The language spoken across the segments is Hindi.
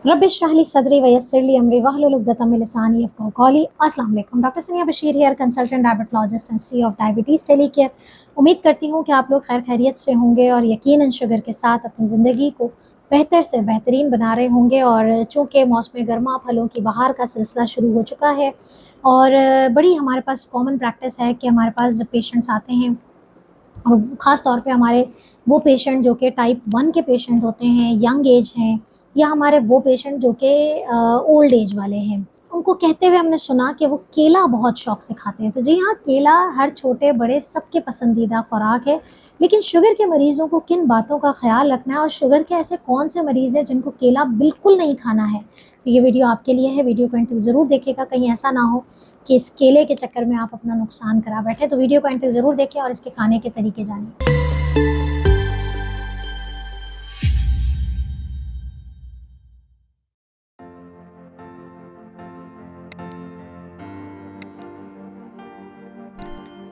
रब इश्रह ली सदरी वयस्सिर ली अमरी वहलुल उक़दतम मिन लिसानी यफ़क़हू क़ौली। अस्सलाम वालेकुम। Doctor Sania Bashir here, consultant diabetologist and CEO of Diabetes Tele Care. उम्मीद करती हूँ कि आप लोग खैर खैरियत से होंगे और यकीनन शुगर के साथ अपनी ज़िंदगी को बेहतर से बेहतरीन बना रहे होंगे। और चूँकि मौसम गर्मा फलों की बहार का सिलसिला शुरू हो चुका है और बड़ी हमारे पास कॉमन प्रैक्टिस है कि हमारे पास जब पेशेंट्स आते हैं और ख़ास तौर पे हमारे वो पेशेंट जो कि टाइप 1 के पेशेंट होते हैं, यंग एज हैं, या हमारे वो पेशेंट जो कि ओल्ड एज वाले हैं, उनको कहते हुए हमने सुना कि वो केला बहुत शौक से खाते हैं। तो जी हाँ, केला हर छोटे बड़े सबके पसंदीदा खुराक है। लेकिन शुगर के मरीज़ों को किन बातों का ख़्याल रखना है और शुगर के ऐसे कौन से मरीज़ हैं जिनको केला बिल्कुल नहीं खाना है, तो ये वीडियो आपके लिए है। वीडियो को एंड तक ज़रूर देखिएगा, कहीं ऐसा ना हो कि इस केले के चक्कर में आप अपना नुकसान करा बैठे। तो वीडियो को एंड तक ज़रूर देखें और इसके खाने के तरीके जानिए।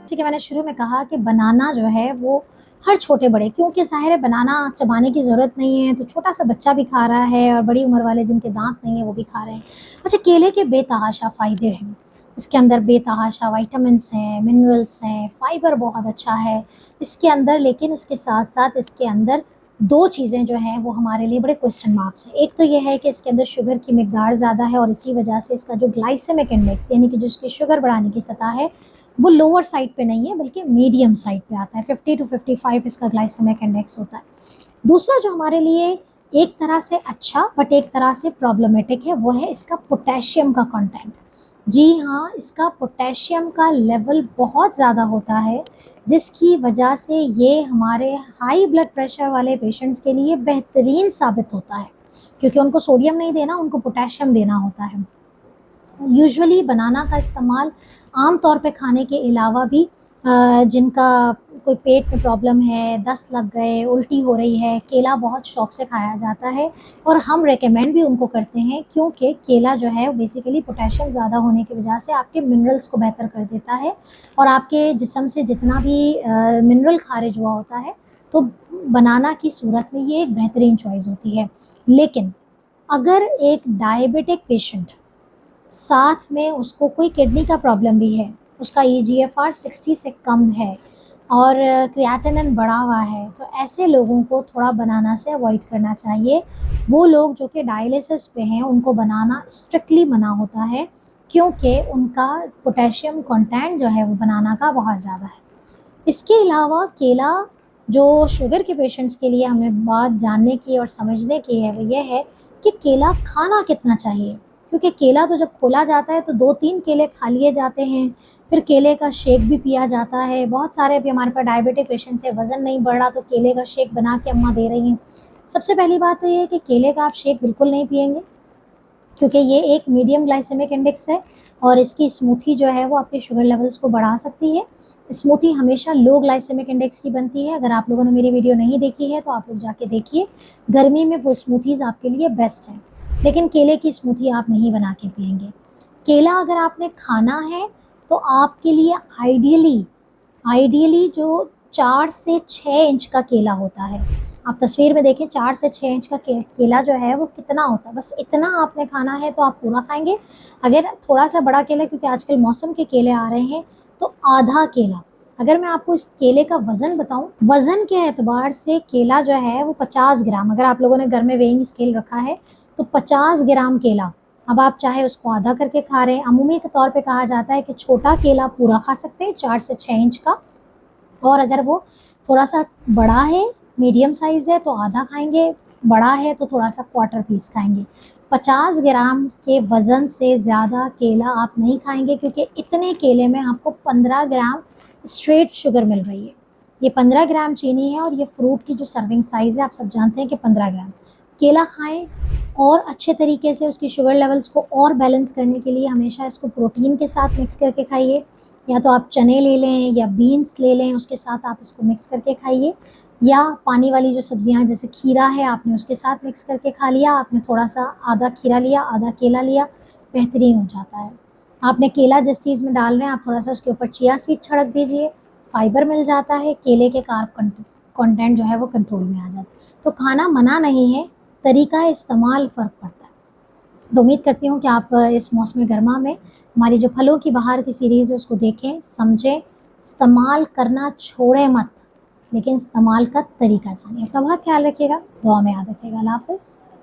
जैसे कि मैंने शुरू में कहा कि बनाना जो है वो हर छोटे बड़े, क्योंकि ज़ाहिर है बनाना चबाने की ज़रूरत नहीं है, तो छोटा सा बच्चा भी खा रहा है और बड़ी उम्र वाले जिनके दांत नहीं है वो भी खा रहे हैं। अच्छा, केले के बेतहाशा फ़ायदे हैं। इसके अंदर बेतहाशा विटामिन्स हैं, मिनरल्स हैं, फ़ाइबर बहुत अच्छा है इसके अंदर। लेकिन इसके साथ साथ इसके अंदर दो चीज़ें जो हैं वो हमारे लिए बड़े क्वेश्चन मार्क्स हैं। एक तो ये है कि इसके अंदर शुगर की मिकदार ज़्यादा है और इसी वजह से इसका जो ग्लाइसेमिक इंडेक्स यानी कि जो इसकी शुगर बढ़ाने की सतह है वो लोअर साइड पे नहीं है बल्कि मीडियम साइड पे आता है। 50 to 55 इसका ग्लाइसेमिक इंडेक्स होता है। दूसरा जो हमारे लिए एक तरह से अच्छा बट एक तरह से प्रॉब्लमेटिक है वो है इसका पोटेशियम का कंटेंट। जी हाँ, इसका पोटेशियम का लेवल बहुत ज़्यादा होता है जिसकी वजह से ये हमारे हाई ब्लड प्रेशर वाले पेशेंट्स के लिए बेहतरीन साबित होता है, क्योंकि उनको सोडियम नहीं देना, उनको पोटेशियम देना होता है। यूजुअली बनाना का इस्तेमाल आम तौर पे खाने के अलावा भी जिनका कोई पेट में प्रॉब्लम है, दस्त लग गए, उल्टी हो रही है, केला बहुत शौक से खाया जाता है और हम रेकमेंड भी उनको करते हैं, क्योंकि केला जो है बेसिकली पोटेशियम ज़्यादा होने की वजह से आपके मिनरल्स को बेहतर कर देता है और आपके जिस्म से जितना भी मिनरल खारिज हुआ होता है, तो बनाना की सूरत में ये एक बेहतरीन चॉइस होती है। लेकिन अगर एक डायबिटिक पेशेंट साथ में उसको कोई किडनी का प्रॉब्लम भी है, उसका ईजीएफआर 60 से कम है और क्रिएटिनिन बढ़ा हुआ है, तो ऐसे लोगों को थोड़ा बनाना से अवॉइड करना चाहिए। वो लोग जो कि डायलिसिस पे हैं उनको बनाना स्ट्रिक्टली मना होता है, क्योंकि उनका पोटेशियम कंटेंट जो है वो बनाना का बहुत ज़्यादा है। इसके अलावा केला जो शुगर के पेशेंट्स के लिए हमें बात जानने की और समझने की है वो ये है कि केला खाना कितना चाहिए, क्योंकि केला तो जब खोला जाता है तो 2-3 केले खा लिए जाते हैं, फिर केले का शेक भी पिया जाता है। बहुत सारे अभी हमारे पास डायबिटिक पेशेंट थे, वज़न नहीं बढ़ रहा तो केले का शेक बना के अम्मा दे रही हैं। सबसे पहली बात तो ये है कि केले का आप शेक बिल्कुल नहीं पिएंगे, क्योंकि ये एक मीडियम ग्लाइसेमिक इंडेक्स है और इसकी स्मूथी जो है वो आपके शुगर लेवल्स को बढ़ा सकती है। स्मूथी हमेशा लो ग्लाइसेमिक इंडेक्स की बनती है। अगर आप लोगों ने मेरी वीडियो नहीं देखी है तो आप लोग जाके देखिए, गर्मी में वो स्मूथीज़ आपके लिए बेस्ट हैं। लेकिन केले की स्मूथी आप नहीं बना के पिएंगे। केला अगर आपने खाना है तो आपके लिए आइडियली जो 4 से 6 इंच का केला होता है, आप तस्वीर में देखें 4 से 6 इंच का केला जो है वो कितना होता है, बस इतना आपने खाना है तो आप पूरा खाएंगे। अगर थोड़ा सा बड़ा केला, क्योंकि आजकल मौसम के केले आ रहे हैं, तो आधा केला। अगर मैं आपको इस केले का वज़न बताऊं, वज़न के एतबार से केला जो है वो 50 ग्राम, अगर आप लोगों ने घर में वेइंग स्केल रखा है तो 50 ग्राम केला। अब आप चाहे उसको आधा करके खा रहे हैं, अमूमी के तौर पे कहा जाता है कि छोटा केला पूरा खा सकते हैं 4 से 6 इंच का, और अगर वो थोड़ा सा बड़ा है, मीडियम साइज़ है, तो आधा खाएंगे, बड़ा है तो थोड़ा सा क्वार्टर पीस खाएंगे। 50 ग्राम के वज़न से ज़्यादा केला आप नहीं खाएंगे, क्योंकि इतने केले में आपको 15 ग्राम स्ट्रेट शुगर मिल रही है। ये 15 ग्राम चीनी है और ये फ्रूट की जो सर्विंग साइज़ है आप सब जानते हैं कि 15 ग्राम। केला खाएं और अच्छे तरीके से उसकी शुगर लेवल्स को और बैलेंस करने के लिए हमेशा इसको प्रोटीन के साथ मिक्स करके खाइए, या तो आप चने ले लें या बीन्स ले लें, उसके साथ आप इसको मिक्स करके खाइए, या पानी वाली जो सब्जियां जैसे खीरा है आपने उसके साथ मिक्स करके खा लिया। आपने थोड़ा सा आधा खीरा लिया, आधा केला लिया, बेहतरीन हो जाता है। आपने केला जिस चीज़ में डाल रहे हैं आप थोड़ा सा उसके ऊपर चिया सीड छिड़क दीजिए, फाइबर मिल जाता है, केले के कार्ब कंटेंट जो है वो कंट्रोल में आ जाता है। तो खाना मना नहीं है, तरीका इस्तेमाल फ़र्क पड़ता है। तो उम्मीद करती हूँ कि आप इस मौसम गर्मा में हमारी जो फलों की बहार की सीरीज़ है उसको देखें, समझें, इस्तेमाल करना छोड़ें मत, लेकिन इस्तेमाल का तरीका जानिए। अपना बहुत ख्याल रखिएगा, दुआ में याद रखिएगा। अल्लाह हाफ़िज़।